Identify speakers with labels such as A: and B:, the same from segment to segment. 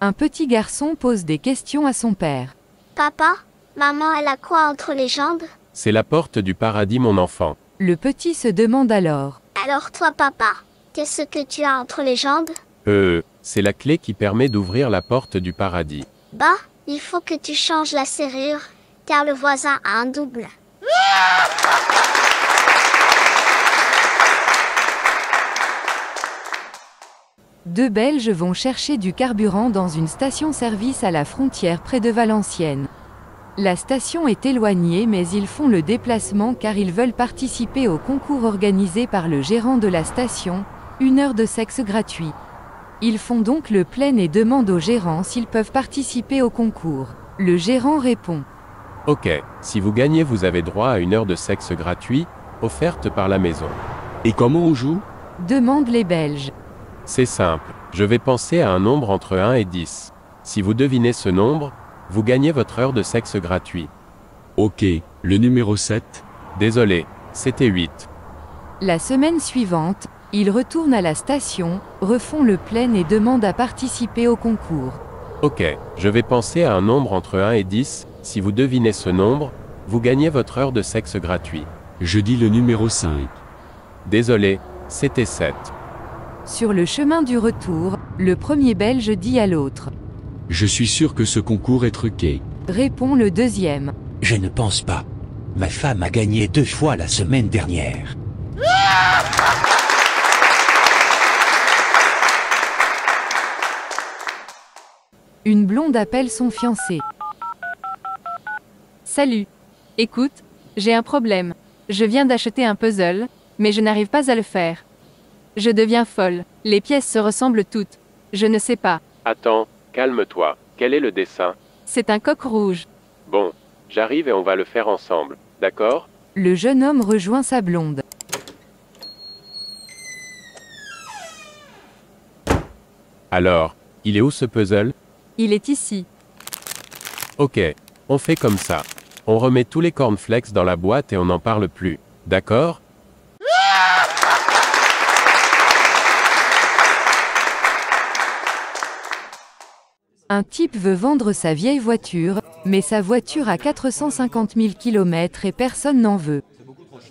A: Un petit garçon pose des questions à son père.
B: Papa, maman, elle a quoi entre les jambes?
C: C'est la porte du paradis, mon enfant.
A: Le petit se demande alors.
B: Alors toi, papa, qu'est-ce que tu as entre les jambes?
C: C'est la clé qui permet d'ouvrir la porte du paradis.
B: Bah, il faut que tu changes la serrure, car le voisin a un double.
A: Deux Belges vont chercher du carburant dans une station-service à la frontière près de Valenciennes. La station est éloignée mais ils font le déplacement car ils veulent participer au concours organisé par le gérant de la station, 1 heure de sexe gratuit. Ils font donc le plein et demandent au gérant s'ils peuvent participer au concours. Le gérant répond.
C: Ok, si vous gagnez vous avez droit à 1 heure de sexe gratuit, offerte par la maison.
D: Et comment on joue?
A: Demandent les Belges.
C: C'est simple, je vais penser à un nombre entre 1 et 10. Si vous devinez ce nombre, vous gagnez votre heure de sexe gratuit.
D: Ok, le numéro 7.
C: Désolé, c'était 8.
A: La semaine suivante, ils retournent à la station, refont le plein et demandent à participer au concours.
C: Ok, je vais penser à un nombre entre 1 et 10, si vous devinez ce nombre, vous gagnez votre heure de sexe gratuit.
D: Je dis le numéro 5.
C: Désolé, c'était 7.
A: Sur le chemin du retour, le premier Belge dit à l'autre.
D: Je suis sûr que ce concours est truqué.
A: Répond le deuxième.
E: Je ne pense pas. Ma femme a gagné 2 fois la semaine dernière.
A: Une blonde appelle son fiancé.
F: Salut. Écoute, j'ai un problème. Je viens d'acheter un puzzle, mais je n'arrive pas à le faire. Je deviens folle. Les pièces se ressemblent toutes. Je ne sais pas.
C: Attends, calme-toi. Quel est le dessin?
F: C'est un coq rouge.
C: Bon, j'arrive et on va le faire ensemble, d'accord?
A: Le jeune homme rejoint sa blonde.
C: Alors, il est où ce puzzle?
F: Il est ici.
C: Ok, on fait comme ça. On remet tous les cornflakes dans la boîte et on n'en parle plus, d'accord?
A: Un type veut vendre sa vieille voiture, mais sa voiture a 450 000 km et personne n'en veut.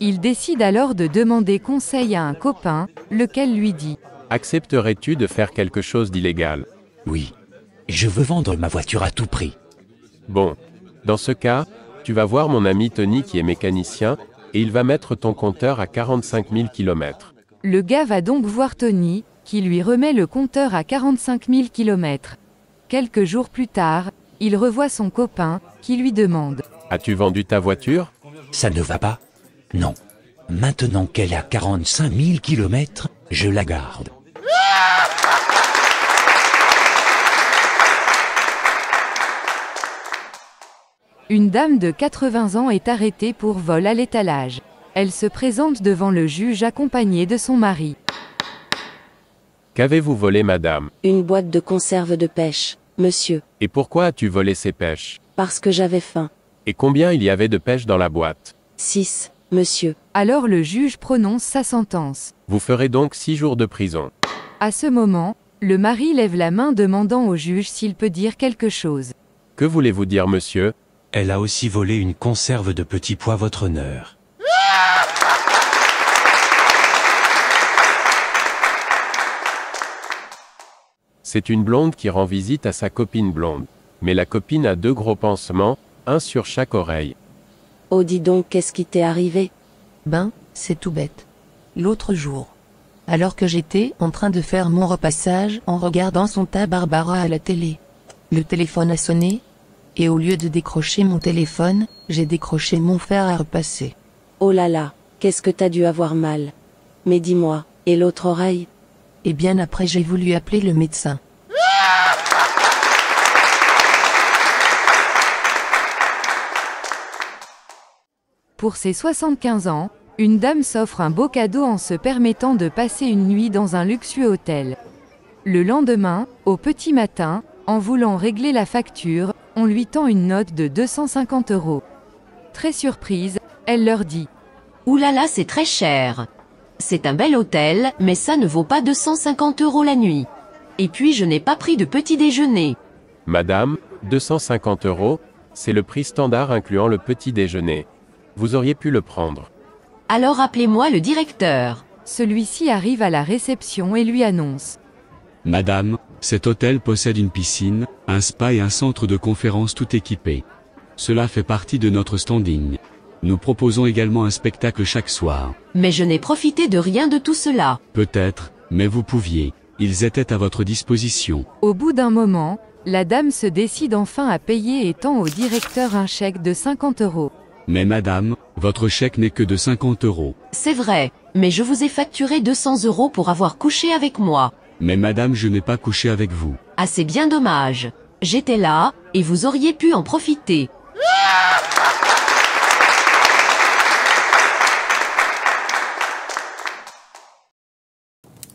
A: Il décide alors de demander conseil à un copain, lequel lui dit.
C: Accepterais-tu de faire quelque chose d'illégal?
E: Oui. Je veux vendre ma voiture à tout prix.
C: Bon, dans ce cas, tu vas voir mon ami Tony qui est mécanicien, et il va mettre ton compteur à 45 000 km.
A: Le gars va donc voir Tony, qui lui remet le compteur à 45 000 km. Quelques jours plus tard, il revoit son copain, qui lui demande.
C: As-tu vendu ta voiture?
E: Ça ne va pas? Non. Maintenant qu'elle a 45 000 km, je la garde.
A: Une dame de 80 ans est arrêtée pour vol à l'étalage. Elle se présente devant le juge accompagnée de son mari.
C: Qu'avez-vous volé, madame?
G: Une boîte de conserve de pêche, monsieur.
C: Et pourquoi as-tu volé ces pêches?
G: Parce que j'avais faim.
C: Et combien il y avait de pêches dans la boîte?
G: 6, monsieur.
A: Alors le juge prononce sa sentence.
C: Vous ferez donc 6 jours de prison.
A: À ce moment, le mari lève la main demandant au juge s'il peut dire quelque chose.
C: Que voulez-vous dire, monsieur?
E: Elle a aussi volé une conserve de petits pois, votre honneur.
C: C'est une blonde qui rend visite à sa copine blonde. Mais la copine a 2 gros pansements, un sur chaque oreille.
G: Oh dis donc, qu'est-ce qui t'est arrivé?
H: Ben, c'est tout bête. L'autre jour, alors que j'étais en train de faire mon repassage en regardant Santa Barbara à la télé, le téléphone a sonné, et au lieu de décrocher mon téléphone, j'ai décroché mon fer à repasser.
G: Oh là là, qu'est-ce que t'as dû avoir mal? Mais dis-moi, et l'autre oreille?
H: Et bien après j'ai voulu appeler le médecin.
A: Pour ses 75 ans, une dame s'offre un beau cadeau en se permettant de passer une nuit dans un luxueux hôtel. Le lendemain, au petit matin, en voulant régler la facture, on lui tend une note de 250 €. Très surprise, elle leur dit.
I: Ouh là là, c'est très cher. C'est un bel hôtel, mais ça ne vaut pas 250 € la nuit. Et puis je n'ai pas pris de petit déjeuner.
C: Madame, 250 €, c'est le prix standard incluant le petit déjeuner. Vous auriez pu le prendre.
I: Alors appelez-moi le directeur.
A: Celui-ci arrive à la réception et lui annonce.
D: Madame, cet hôtel possède une piscine, un spa et un centre de conférence tout équipé. Cela fait partie de notre standing. Nous proposons également un spectacle chaque soir.
I: Mais je n'ai profité de rien de tout cela.
D: Peut-être, mais vous pouviez. Ils étaient à votre disposition.
A: Au bout d'un moment, la dame se décide enfin à payer et tend au directeur un chèque de 50 €.
D: Mais madame, votre chèque n'est que de 50 €.
I: C'est vrai, mais je vous ai facturé 200 € pour avoir couché avec moi.
D: Mais madame, je n'ai pas couché avec vous.
I: Ah, c'est bien dommage. J'étais là, et vous auriez pu en profiter.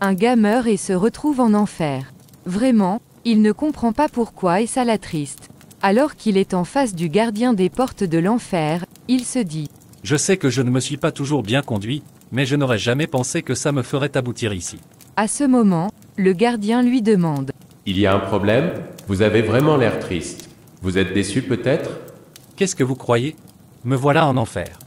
A: Un gars meurt et se retrouve en enfer. Vraiment, il ne comprend pas pourquoi et ça l'attriste. Alors qu'il est en face du gardien des portes de l'enfer, il se dit
J: « Je sais que je ne me suis pas toujours bien conduit, mais je n'aurais jamais pensé que ça me ferait aboutir ici. »
A: À ce moment, le gardien lui demande
C: « Il y a un problème? Vous avez vraiment l'air triste. Vous êtes déçu peut-être? »
J: « Qu'est-ce que vous croyez? Me voilà en enfer.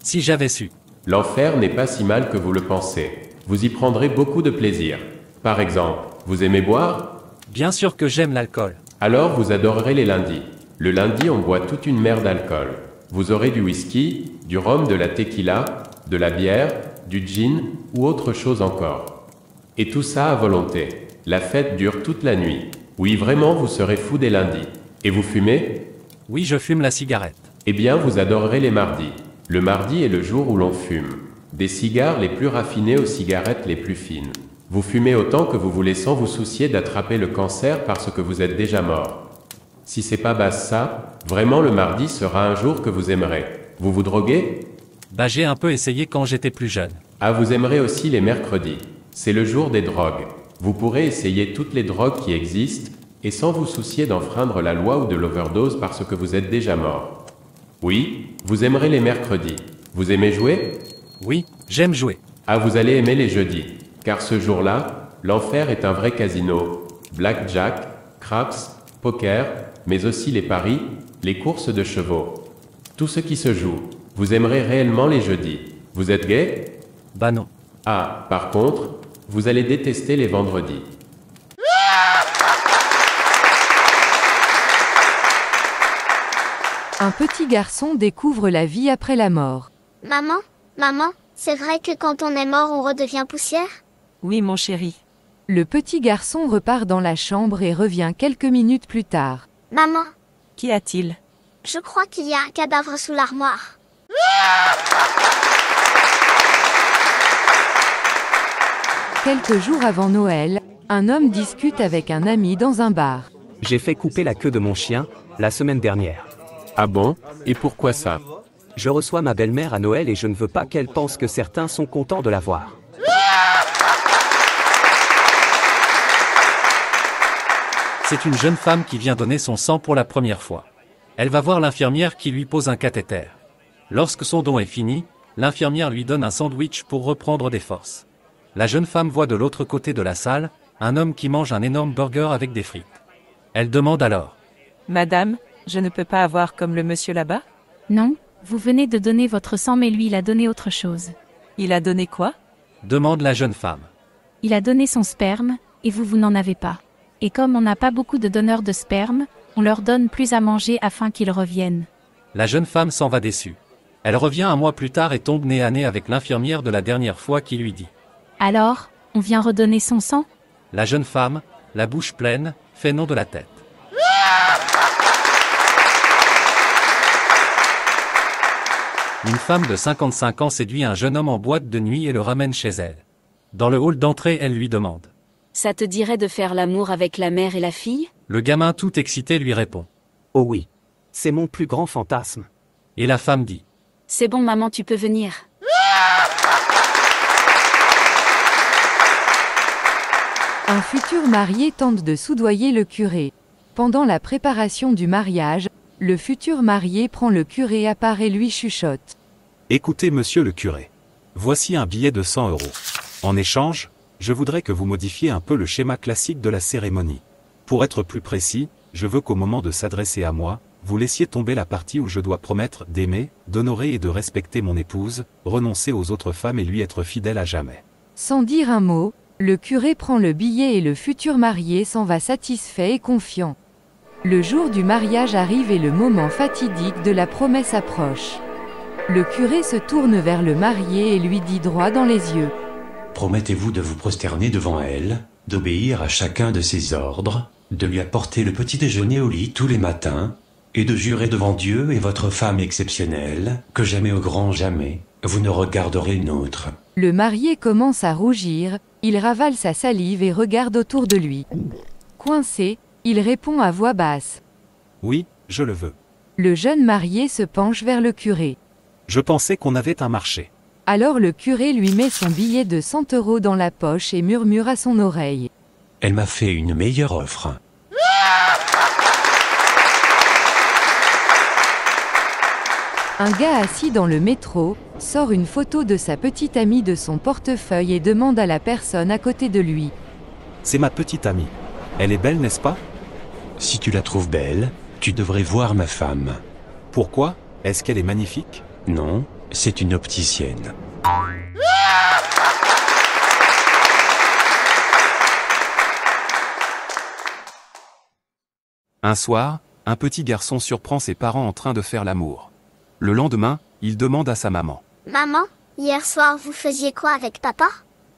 J: Si j'avais su. »
C: L'enfer n'est pas si mal que vous le pensez. Vous y prendrez beaucoup de plaisir. Par exemple, vous aimez boire?
J: Bien sûr que j'aime l'alcool.
C: Alors vous adorerez les lundis. Le lundi on boit toute une mer d'alcool. Vous aurez du whisky, du rhum, de la tequila, de la bière, du gin ou autre chose encore. Et tout ça à volonté. La fête dure toute la nuit. Oui, vraiment vous serez fou des lundis. Et vous fumez?
J: Oui, je fume la cigarette.
C: Eh bien vous adorerez les mardis. Le mardi est le jour où l'on fume. Des cigares les plus raffinés aux cigarettes les plus fines. Vous fumez autant que vous voulez sans vous soucier d'attraper le cancer parce que vous êtes déjà mort. Si c'est pas basse ça, vraiment le mardi sera un jour que vous aimerez. Vous vous droguez?
J: Bah j'ai un peu essayé quand j'étais plus jeune.
C: Ah vous aimerez aussi les mercredis. C'est le jour des drogues. Vous pourrez essayer toutes les drogues qui existent, et sans vous soucier d'enfreindre la loi ou de l'overdose parce que vous êtes déjà mort. Oui, vous aimerez les mercredis. Vous aimez jouer?
J: Oui, j'aime jouer.
C: Ah vous allez aimer les jeudis. Car ce jour-là, l'enfer est un vrai casino. Blackjack, craps, poker, mais aussi les paris, les courses de chevaux. Tout ce qui se joue. Vous aimerez réellement les jeudis. Vous êtes gay?
J: Bah non.
C: Ah, par contre, vous allez détester les vendredis.
A: Un petit garçon découvre la vie après la mort.
B: Maman, c'est vrai que quand on est mort on redevient poussière?
K: Oui mon chéri.
A: Le petit garçon repart dans la chambre et revient quelques minutes plus tard.
B: Maman,
K: Qu'y a-t-il?
B: je crois qu'il y a un cadavre sous l'armoire.
A: Quelques jours avant Noël, un homme discute avec un ami dans un bar.
L: J'ai fait couper la queue de mon chien, la semaine dernière.
C: Ah bon? Et pourquoi ça?
L: Je reçois ma belle-mère à Noël et je ne veux pas qu'elle pense que certains sont contents de la voir.
J: C'est une jeune femme qui vient donner son sang pour la première fois. Elle va voir l'infirmière qui lui pose un cathéter. Lorsque son don est fini, l'infirmière lui donne un sandwich pour reprendre des forces. La jeune femme voit de l'autre côté de la salle, un homme qui mange un énorme burger avec des frites. Elle demande alors.
K: Madame, je ne peux pas avoir comme le monsieur là-bas?
M: Non, vous venez de donner votre sang mais lui il a donné autre chose.
K: Il a donné quoi?
J: Demande la jeune femme.
M: Il a donné son sperme, et vous n'en avez pas. Et comme on n'a pas beaucoup de donneurs de sperme, on leur donne plus à manger afin qu'ils reviennent.
J: La jeune femme s'en va déçue. Elle revient un mois plus tard et tombe nez à nez avec l'infirmière de la dernière fois qui lui dit.
M: Alors, on vient redonner son sang?
J: La jeune femme, la bouche pleine, fait non de la tête. Une femme de 55 ans séduit un jeune homme en boîte de nuit et le ramène chez elle. Dans le hall d'entrée, elle lui demande.
N: Ça te dirait de faire l'amour avec la mère et la fille?
J: Le gamin tout excité lui répond.
L: Oh oui. C'est mon plus grand fantasme.
J: Et la femme dit.
N: C'est bon maman, tu peux venir.
A: Un futur marié tente de soudoyer le curé. Pendant la préparation du mariage, le futur marié prend le curé à part et lui chuchote.
O: Écoutez monsieur le curé. Voici un billet de 100 €. En échange, je voudrais que vous modifiez un peu le schéma classique de la cérémonie. Pour être plus précis, je veux qu'au moment de s'adresser à moi, vous laissiez tomber la partie où je dois promettre d'aimer, d'honorer et de respecter mon épouse, renoncer aux autres femmes et lui être fidèle à jamais.
A: Sans dire un mot, le curé prend le billet et le futur marié s'en va satisfait et confiant. Le jour du mariage arrive et le moment fatidique de la promesse approche. Le curé se tourne vers le marié et lui dit droit dans les yeux.
E: Promettez-vous de vous prosterner devant elle, d'obéir à chacun de ses ordres, de lui apporter le petit déjeuner au lit tous les matins, et de jurer devant Dieu et votre femme exceptionnelle, que jamais au grand jamais, vous ne regarderez une autre.
A: Le marié commence à rougir, il ravale sa salive et regarde autour de lui. Coincé, il répond à voix basse.
O: Oui, je le veux.
A: Le jeune marié se penche vers le curé.
O: Je pensais qu'on avait un marché.
A: Alors le curé lui met son billet de 100 € dans la poche et murmure à son oreille.
E: Elle m'a fait une meilleure offre.
A: Un gars assis dans le métro, sort une photo de sa petite amie de son portefeuille et demande à la personne à côté de lui.
O: C'est ma petite amie. Elle est belle, n'est-ce pas?
E: Si tu la trouves belle, tu devrais voir ma femme.
O: Pourquoi? Est-ce qu'elle est magnifique?
E: Non, c'est une opticienne.
O: Un soir, un petit garçon surprend ses parents en train de faire l'amour. Le lendemain, il demande à sa maman.
B: Maman, hier soir vous faisiez quoi avec papa?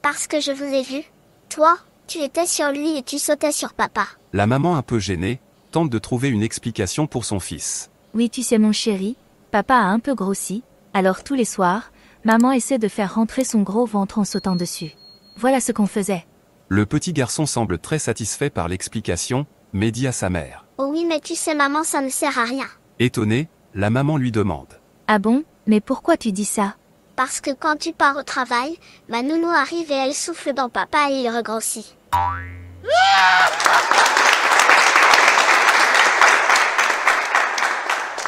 B: Parce que je vous ai vu. Toi, tu étais sur lui et tu sautais sur papa.
O: La maman, un peu gênée, tente de trouver une explication pour son fils.
P: Oui, tu sais mon chéri, papa a un peu grossi, alors tous les soirs, maman essaie de faire rentrer son gros ventre en sautant dessus. Voilà ce qu'on faisait.
O: Le petit garçon semble très satisfait par l'explication, mais dit à sa mère.
B: Oh oui, mais tu sais maman, ça ne sert à rien.
O: Étonnée, la maman lui demande.
P: Ah bon? Mais pourquoi tu dis ça?
B: Parce que quand tu pars au travail, ma nounou arrive et elle souffle dans papa et il regrossit.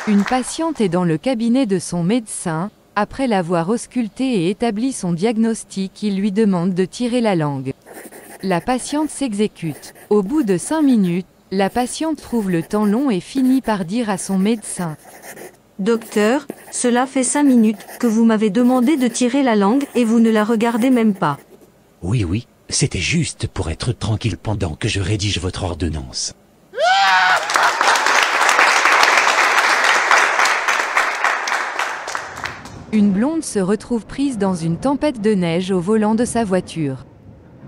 A: Une patiente est dans le cabinet de son médecin. Après l'avoir ausculté et établi son diagnostic, il lui demande de tirer la langue. La patiente s'exécute. Au bout de 5 minutes, la patiente trouve le temps long et finit par dire à son médecin.
Q: Docteur, cela fait 5 minutes que vous m'avez demandé de tirer la langue et vous ne la regardez même pas.
E: Oui, c'était juste pour être tranquille pendant que je rédige votre ordonnance.
A: Une blonde se retrouve prise dans une tempête de neige au volant de sa voiture.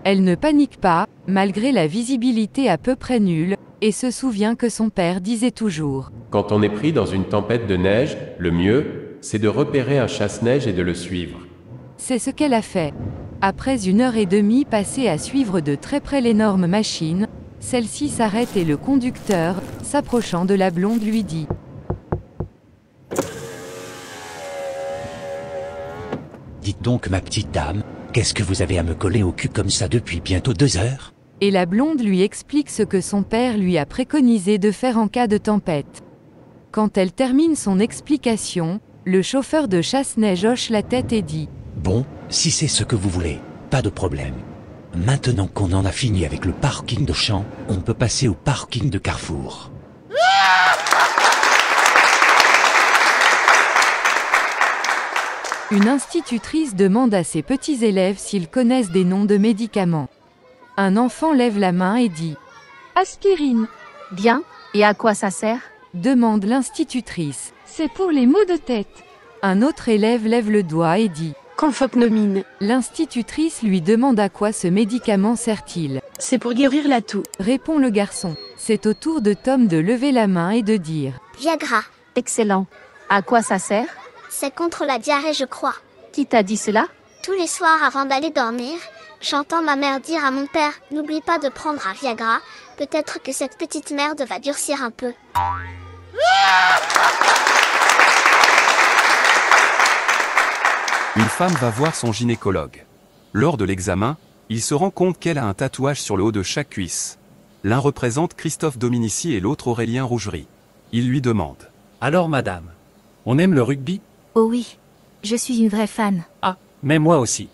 A: Elle ne panique pas, malgré la visibilité à peu près nulle, et se souvient que son père disait toujours.
C: Quand on est pris dans une tempête de neige, le mieux, c'est de repérer un chasse-neige et de le suivre.
A: C'est ce qu'elle a fait. Après 1h30 passée à suivre de très près l'énorme machine, celle-ci s'arrête et le conducteur, s'approchant de la blonde, lui dit.
E: Dites donc ma petite dame, qu'est-ce que vous avez à me coller au cul comme ça depuis bientôt 2 heures?
A: Et la blonde lui explique ce que son père lui a préconisé de faire en cas de tempête. Quand elle termine son explication, le chauffeur de chasse-neige hoche la tête et dit.
E: Bon, si c'est ce que vous voulez, pas de problème. Maintenant qu'on en a fini avec le parking de Champs, on peut passer au parking de Carrefour.
A: Une institutrice demande à ses petits élèves s'ils connaissent des noms de médicaments. Un enfant lève la main et dit «
R: Aspirine.
P: Bien, et à quoi ça sert?
A: Demande l'institutrice.
R: C'est pour les maux de tête.
A: Un autre élève lève le doigt et dit
Q: « Confopnomine.
A: L'institutrice lui demande à quoi ce médicament sert-il.
Q: C'est pour guérir la toux.
A: Répond le garçon. C'est au tour de Tom de lever la main et de dire
B: Viagra.
P: Excellent. À quoi ça sert?
B: C'est contre la diarrhée, je crois.
P: Qui t'a dit cela?
B: Tous les soirs avant d'aller dormir, j'entends ma mère dire à mon père, n'oublie pas de prendre un Viagra, peut-être que cette petite merde va durcir un peu.
O: Une femme va voir son gynécologue. Lors de l'examen, il se rend compte qu'elle a un tatouage sur le haut de chaque cuisse. L'un représente Christophe Dominici et l'autre Aurélien Rougerie. Il lui demande.
J: Alors madame, on aime le rugby?
P: Oh oui, je suis une vraie fan.
J: Ah, mais moi aussi.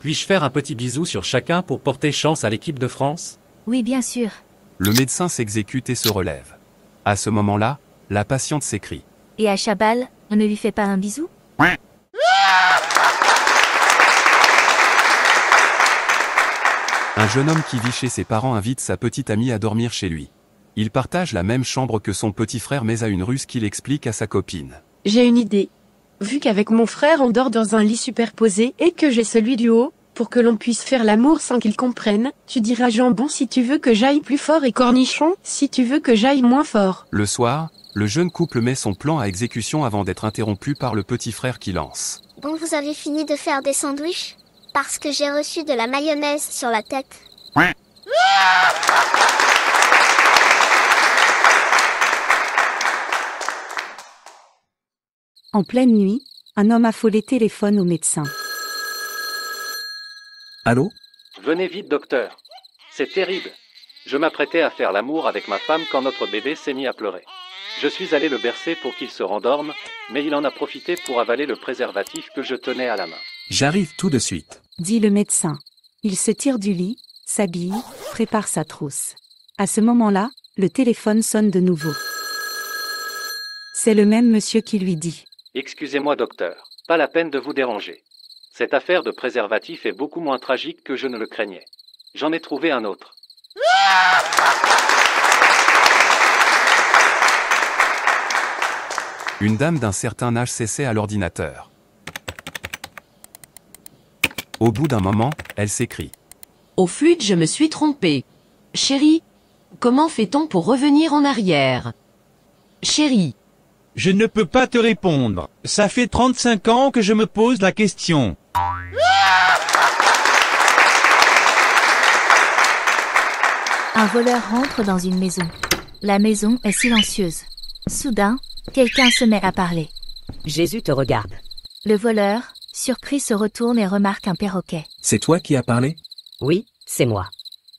J: Puis-je faire un petit bisou sur chacun pour porter chance à l'équipe de France?
P: Oui, bien sûr.
O: Le médecin s'exécute et se relève. À ce moment-là, la patiente s'écrie.
P: Et à Chabal, on ne lui fait pas un bisou?
O: Un jeune homme qui vit chez ses parents invite sa petite amie à dormir chez lui. Il partage la même chambre que son petit frère mais a une ruse qu'il explique à sa copine.
R: J'ai une idée. Vu qu'avec mon frère on dort dans un lit superposé et que j'ai celui du haut, pour que l'on puisse faire l'amour sans qu'il comprenne, tu diras jambon si tu veux que j'aille plus fort et cornichon si tu veux que j'aille moins fort.
O: Le soir, le jeune couple met son plan à exécution avant d'être interrompu par le petit frère qui lance.
B: Bon, vous avez fini de faire des sandwichs? Parce que j'ai reçu de la mayonnaise sur la tête.
Q: En pleine nuit, un homme affolé téléphone au médecin.
J: Allô? Venez vite, docteur. C'est terrible. Je m'apprêtais à faire l'amour avec ma femme quand notre bébé s'est mis à pleurer. Je suis allé le bercer pour qu'il se rendorme, mais il en a profité pour avaler le préservatif que je tenais à la main.
S: J'arrive tout de suite.
Q: Dit le médecin. Il se tire du lit, s'habille, prépare sa trousse. À ce moment-là, le téléphone sonne de nouveau. C'est le même monsieur qui lui dit.
J: Excusez-moi, docteur. Pas la peine de vous déranger. Cette affaire de préservatif est beaucoup moins tragique que je ne le craignais. J'en ai trouvé un autre.
O: Une dame d'un certain âge s'essaie à l'ordinateur. Au bout d'un moment, elle s'écrie.
I: Au fut, je me suis trompée. Chérie, comment fait-on pour revenir en arrière? Chérie.
T: Je ne peux pas te répondre. Ça fait 35 ans que je me pose la question.
P: Un voleur rentre dans une maison. La maison est silencieuse. Soudain, quelqu'un se met à parler.
I: Jésus te regarde.
P: Le voleur, surpris, se retourne et remarque un perroquet.
S: C'est toi qui as parlé?
I: Oui, c'est moi.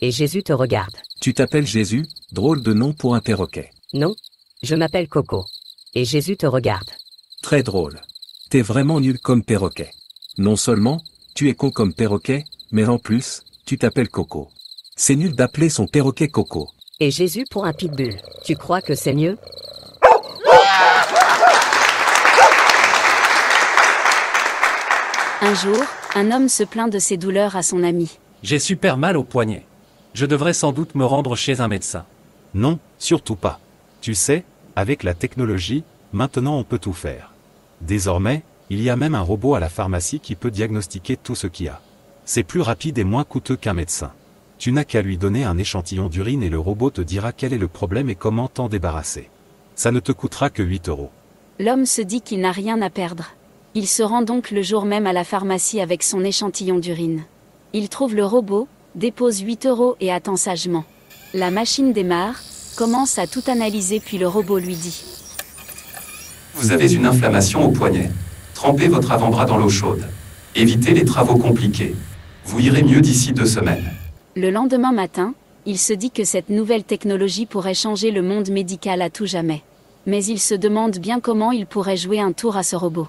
I: Et Jésus te regarde.
S: Tu t'appelles Jésus, drôle de nom pour un perroquet.
I: Non, je m'appelle Coco. Et Jésus te regarde.
S: Très drôle. T'es vraiment nul comme perroquet. Non seulement, tu es con comme perroquet, mais en plus, tu t'appelles Coco. C'est nul d'appeler son perroquet Coco.
I: Et Jésus pour un pitbull. Tu crois que c'est mieux?
N: Un jour, un homme se plaint de ses douleurs à son ami.
J: J'ai super mal au poignet. Je devrais sans doute me rendre chez un médecin.
U: Non, surtout pas. Tu sais, avec la technologie, maintenant on peut tout faire. Désormais, il y a même un robot à la pharmacie qui peut diagnostiquer tout ce qu'il y a. C'est plus rapide et moins coûteux qu'un médecin. Tu n'as qu'à lui donner un échantillon d'urine et le robot te dira quel est le problème et comment t'en débarrasser. Ça ne te coûtera que 8 €.
N: L'homme se dit qu'il n'a rien à perdre. Il se rend donc le jour même à la pharmacie avec son échantillon d'urine. Il trouve le robot, dépose 8 € et attend sagement. La machine démarre, commence à tout analyser puis le robot lui dit.
O: Vous avez une inflammation au poignet. Trempez votre avant-bras dans l'eau chaude. Évitez les travaux compliqués. Vous irez mieux d'ici 2 semaines.
N: Le lendemain matin, il se dit que cette nouvelle technologie pourrait changer le monde médical à tout jamais. Mais il se demande bien comment il pourrait jouer un tour à ce robot.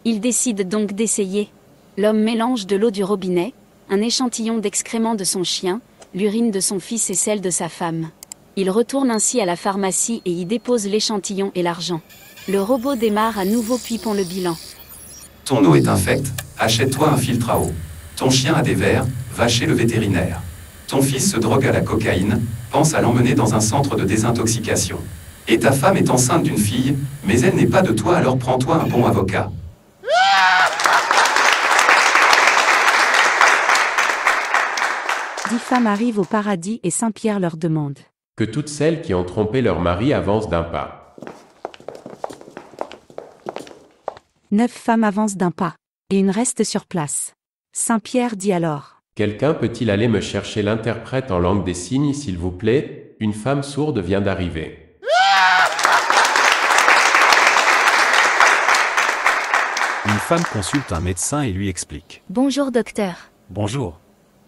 N: Il décide donc d'essayer. L'homme mélange de l'eau du robinet, un échantillon d'excréments de son chien, l'urine de son fils et celle de sa femme. Il retourne ainsi à la pharmacie et y dépose l'échantillon et l'argent. Le robot démarre à nouveau puis pond le bilan.
O: Ton eau est infecte, achète-toi un filtre à eau. Ton chien a des vers, va chez le vétérinaire. Ton fils se drogue à la cocaïne, pense à l'emmener dans un centre de désintoxication. Et ta femme est enceinte d'une fille, mais elle n'est pas de toi, alors prends-toi un bon avocat.
Q: Dix femmes arrivent au paradis et Saint Pierre leur demande.
C: Que toutes celles qui ont trompé leur mari avancent d'un pas.
Q: 9 femmes avancent d'un pas, et une reste sur place. Saint Pierre dit alors.
C: Quelqu'un peut-il aller me chercher l'interprète en langue des signes, s'il vous plaît? Une femme sourde vient d'arriver.
U: Une femme consulte un médecin et lui explique.
P: Bonjour docteur.
J: Bonjour.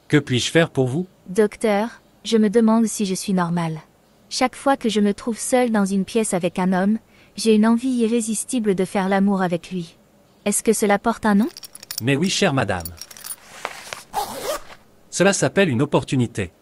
J: Que puis-je faire pour vous?
P: Docteur, je me demande si je suis normale. Chaque fois que je me trouve seule dans une pièce avec un homme, j'ai une envie irrésistible de faire l'amour avec lui. Est-ce que cela porte un nom?
J: Mais oui, chère madame. Cela s'appelle une opportunité.